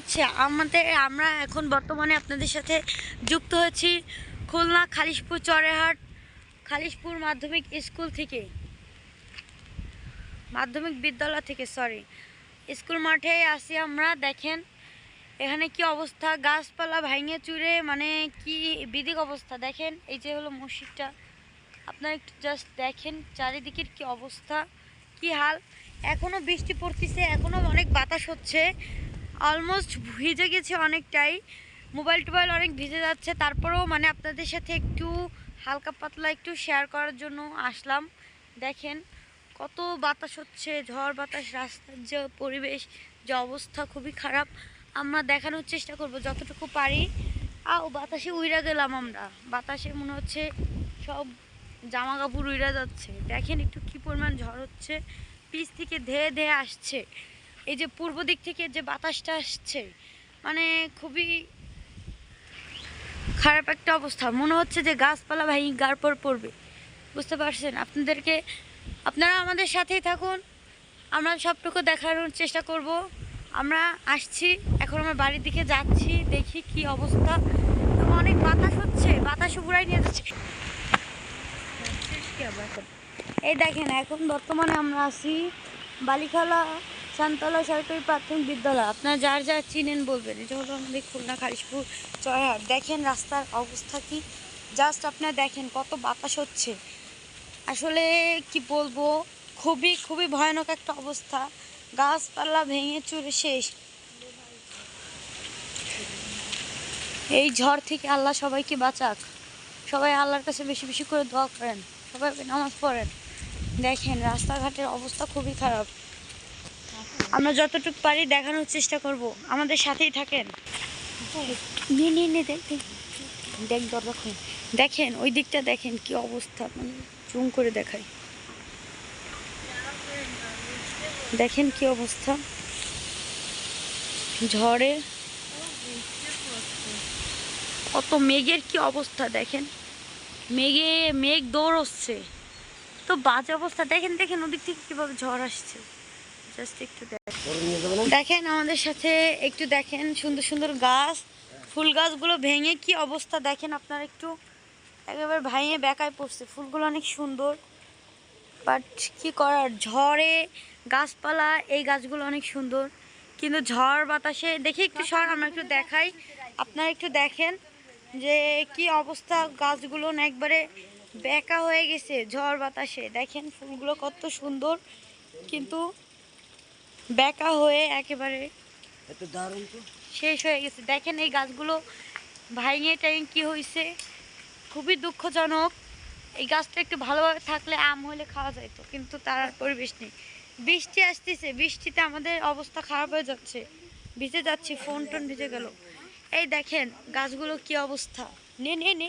হচ্ছে আমরা এখন বর্তমানে আপনাদের সাথে যুক্ত হয়েছি খুলনা খালিশপুর চরেহাট খালিশপুর মাধ্যমিক স্কুল থেকে, মাধ্যমিক বিদ্যালয় থেকে স্কুল মাঠে আসি আমরা। দেখেন এখানে কি অবস্থা, গাছপালা ভাঙে চুরে, মানে কি বিদিক অবস্থা। দেখেন এই যে হলো মসজিদটা, আপনারা একটু জাস্ট দেখেন চারিদিকের কি অবস্থা, কি হাল। এখনও বৃষ্টি পড়তেছে, এখনও অনেক বাতাস হচ্ছে, অলমোস্ট ভিজে গেছে অনেকটাই, মোবাইল টোবাইল অনেক ভিজে যাচ্ছে। তারপরেও মানে আপনাদের সাথে একটু হালকা পাতলা একটু শেয়ার করার জন্য আসলাম। দেখেন কত বাতাস হচ্ছে, ঝড় বাতাস, রাস্তার যে পরিবেশ, যে অবস্থা খুবই খারাপ। আমরা দেখানোর চেষ্টা করব যতটুকু পারি। বাতাসে উইরা গেলাম আমরা, বাতাসে মনে হচ্ছে সব জামা কাপড় উইরা যাচ্ছে। দেখেন একটু কী পরিমাণ ঝড় হচ্ছে, পিছ থেকে ধেয়ে ধেয়ে আসছে। এই যে পূর্ব দিক থেকে যে বাতাসটা আসছে, মানে খুবই খারাপ একটা অবস্থা। মনে হচ্ছে যে গাছপালা ভাই গার পর পড়বে, বুঝতে পারছেন। আপনারা আমাদের সাথেই থাকুন, আমরা সবটুকু দেখানোর চেষ্টা করব। আমরা আসছি এখন, আমরা বাড়ির দিকে যাচ্ছি, দেখি কি অবস্থা। অনেক বাতাস হচ্ছে, বাতাস উড়াই নিয়ে যাচ্ছে। এই দেখেন এখন বর্তমানে আমরা আছি বালিখালা শান্তলা সরকারি প্রাথমিক বিদ্যালয়। আপনারা যার যার চিনেন বলবেন। এটা হলো আমাদের খুলনা খালিশপুর চরহাট। দেখেন রাস্তার অবস্থা কি, জাস্ট আপনারা দেখেন কত বাতাস হচ্ছে। আসলে কি বলবো, খুবই খুবই ভয়ানক একটা অবস্থা। গাছপালা ভেঙে চুরে শেষ। এই ঝড় থেকে আল্লাহ সবাইকে বাঁচাক। সবাই আল্লাহর কাছে বেশি বেশি করে দোয়া করেন, সবাই নামাজ পড়েন। দেখেন রাস্তাঘাটের অবস্থা খুবই খারাপ। আমরা যতটুকু পারি দেখানোর চেষ্টা করব, আমাদের সাথেই থাকেন। দেখ দরজা খুলে দেখেন ওই দিকটা, দেখেন কি অবস্থা, মানে জুম করে দেখাই। দেখেন কি অবস্থা, ঝড়ে কত মেঘের কি অবস্থা। দেখেন মেঘ দৌড়চ্ছে, তো বাজে অবস্থা। দেখেন দেখেন ওদিক থেকে কিভাবে ঝড় আসছে, জাস্ট একটু দেখেন আমাদের সাথে একটু দেখেন। সুন্দর সুন্দর গাছ, ফুল গাছগুলো ভেঙে কি অবস্থা দেখেন আপনারা একটু, একেবারে ভাঙে বেকায় পড়ছে। ফুলগুলো অনেক সুন্দর, বাট কি করার, ঝড়ে গাছপালা, এই গাছগুলো অনেক সুন্দর, কিন্তু ঝড় বাতাসে দেখি একটু আমরা একটু দেখাই। আপনারা একটু দেখেন যে কি অবস্থা, গাছগুলো না একবারে বেঁকা হয়ে গেছে ঝড় বাতাসে। দেখেন ফুলগুলো কত সুন্দর, কিন্তু বেঁকা হয়ে একেবারে শেষ হয়ে গেছে। দেখেন এই গাছগুলো ভাঙে টাইম কি হয়েছে, খুবই দুঃখজনক। এই গাছটা একটু ভালোভাবে থাকলে আম হলে খাওয়া যাইতো, কিন্তু তার আর পরিবেশ নেই। বৃষ্টি আসতেছে, বৃষ্টিতে আমাদের অবস্থা খারাপ হয়ে যাচ্ছে, ভিজে যাচ্ছি, ফোন টোন ভিজে গেল। এই দেখেন গাছগুলো কি অবস্থা, নে নে নে